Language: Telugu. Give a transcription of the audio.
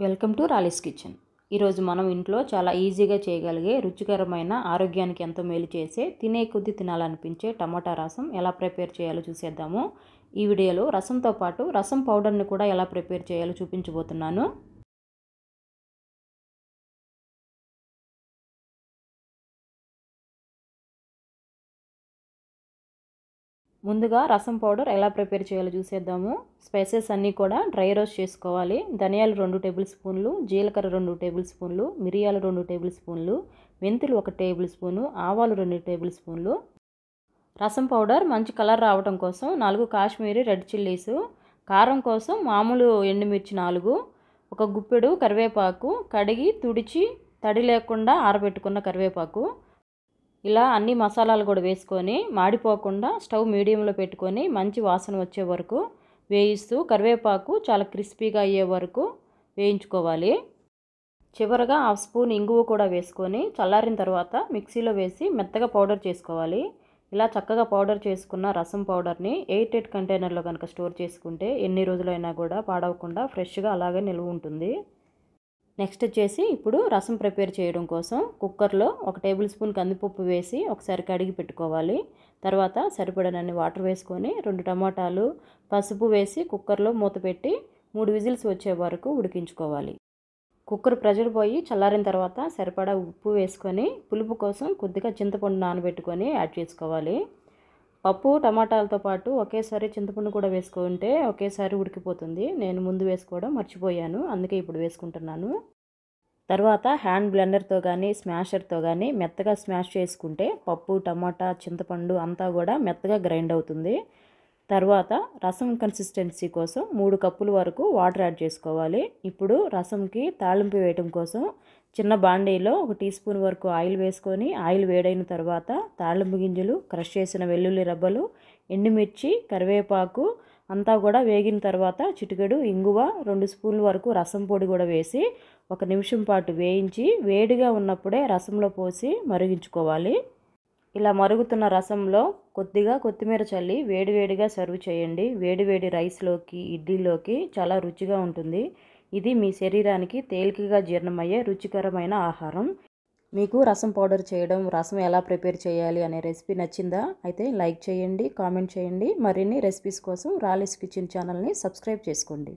Welcome to Rallis kitchen. ఈరోజు మనం ఇంట్లో చాలా ఈజీగా చేయగలిగే రుచికరమైన ఆరోగ్యానికి ఎంతో మేలు చేసే తినే కొద్దీ తినాలనిపించే టమాటా రసం ఎలా ప్రిపేర్ చేయాలో చూసేద్దాము. ఈ వీడియోలో రసంతో పాటు రసం పౌడర్ని కూడా ఎలా ప్రిపేర్ చేయాలో చూపించబోతున్నాను. ముందుగా రసం పౌడర్ ఎలా ప్రిపేర్ చేయాలో చూసేద్దాము. స్పైసెస్ అన్నీ కూడా డ్రై రోస్ట్ చేసుకోవాలి. ధనియాలు 2 టేబుల్ స్పూన్లు, జీలకర్ర 2 టేబుల్ స్పూన్లు, మిరియాలు 2 టేబుల్ స్పూన్లు, మెంతులు 1 టేబుల్ స్పూను, ఆవాలు 2 టేబుల్ స్పూన్లు. రసం పౌడర్ మంచి కలర్ రావడం కోసం 4 కాశ్మీరీ రెడ్ చిల్లీసు, కారం కోసం మామూలు ఎండుమిర్చి 4, ఒక గుప్పెడు కరివేపాకు, కడిగి తుడిచి తడి లేకుండా ఆరబెట్టుకున్న కరివేపాకు. ఇలా అన్ని మసాలాలు కూడా వేసుకొని మాడిపోకుండా స్టవ్ మీడియంలో పెట్టుకొని మంచి వాసన వచ్చే వరకు వేయిస్తూ కరివేపాకు చాలా క్రిస్పీగా అయ్యే వరకు వేయించుకోవాలి. చివరగా 1/2 స్పూన్ ఇంగువ కూడా వేసుకొని చల్లారిన తర్వాత మిక్సీలో వేసి మెత్తగా పౌడర్ చేసుకోవాలి. ఇలా చక్కగా పౌడర్ చేసుకున్న రసం పౌడర్ని ఎయిర్ టైట్ కంటైనర్లో కనుక స్టోర్ చేసుకుంటే ఎన్ని రోజులైనా కూడా పాడవకుండా ఫ్రెష్గా అలాగే నిల్వ ఉంటుంది. నెక్స్ట్ వచ్చేసి ఇప్పుడు రసం ప్రిపేర్ చేయడం కోసం కుక్కర్లో 1 టేబుల్ స్పూన్ కందిపప్పు వేసి ఒకసారి కడిగి పెట్టుకోవాలి. తర్వాత సరిపడనన్ని వాటర్ వేసుకొని 2 టమాటాలు, పసుపు వేసి కుక్కర్లో మూత పెట్టి 3 విజిల్స్ వచ్చే వరకు ఉడికించుకోవాలి. కుక్కర్ ప్రెషర్ పోయి చల్లారిన తర్వాత సరిపడా ఉప్పు వేసుకొని పులుపు కోసం కొద్దిగా చింతపండు నానబెట్టుకొని యాడ్ చేసుకోవాలి. పప్పు టమాటాలతో పాటు ఒకేసారి చింతపండు కూడా వేసుకుంటే ఒకేసారి ఉడికిపోతుంది. నేను ముందు వేసుకోవడం మర్చిపోయాను, అందుకే ఇప్పుడు వేసుకుంటున్నాను. తర్వాత హ్యాండ్ బ్లెండర్తో కానీ స్మాషర్తో కానీ మెత్తగా స్మాష్ చేసుకుంటే పప్పు, టమాటా, చింతపండు అంతా కూడా మెత్తగా గ్రైండ్ అవుతుంది. తర్వాత రసం కన్సిస్టెన్సీ కోసం 3 కప్పుల వరకు వాటర్ యాడ్ చేసుకోవాలి. ఇప్పుడు రసంకి తాళింపు వేయడం కోసం చిన్న బాండీలో 1 టీ స్పూన్ వరకు ఆయిల్ వేసుకొని ఆయిల్ వేడైన తర్వాత తాళింపు గింజలు, క్రష్ చేసిన వెల్లుల్లి రబ్బలు, ఎండుమిర్చి, కరివేపాకు అంతా కూడా వేగిన తర్వాత చిటికెడు ఇంగువ, 2 స్పూన్ల వరకు రసం పొడి కూడా వేసి 1 నిమిషం పాటు వేయించి వేడిగా ఉన్నప్పుడే రసంలో పోసి మరిగించుకోవాలి. ఇలా మరుగుతున్న రసంలో కొద్దిగా కొత్తిమీర చల్లి వేడివేడిగా సర్వ్ చేయండి. వేడివేడి రైస్లోకి, ఇడ్లీలోకి చాలా రుచిగా ఉంటుంది. ఇది మీ శరీరానికి తేలికగా జీర్ణమయ్యే రుచికరమైన ఆహారం. మీకు రసం పౌడర్ చేయడం, రసం ఎలా ప్రిపేర్ చేయాలి అనే రెసిపీ నచ్చిందా? అయితే లైక్ చేయండి, కామెంట్ చేయండి. మరిన్ని రెసిపీస్ కోసం రాలీస్ కిచెన్ ఛానల్ని సబ్స్క్రైబ్ చేసుకోండి.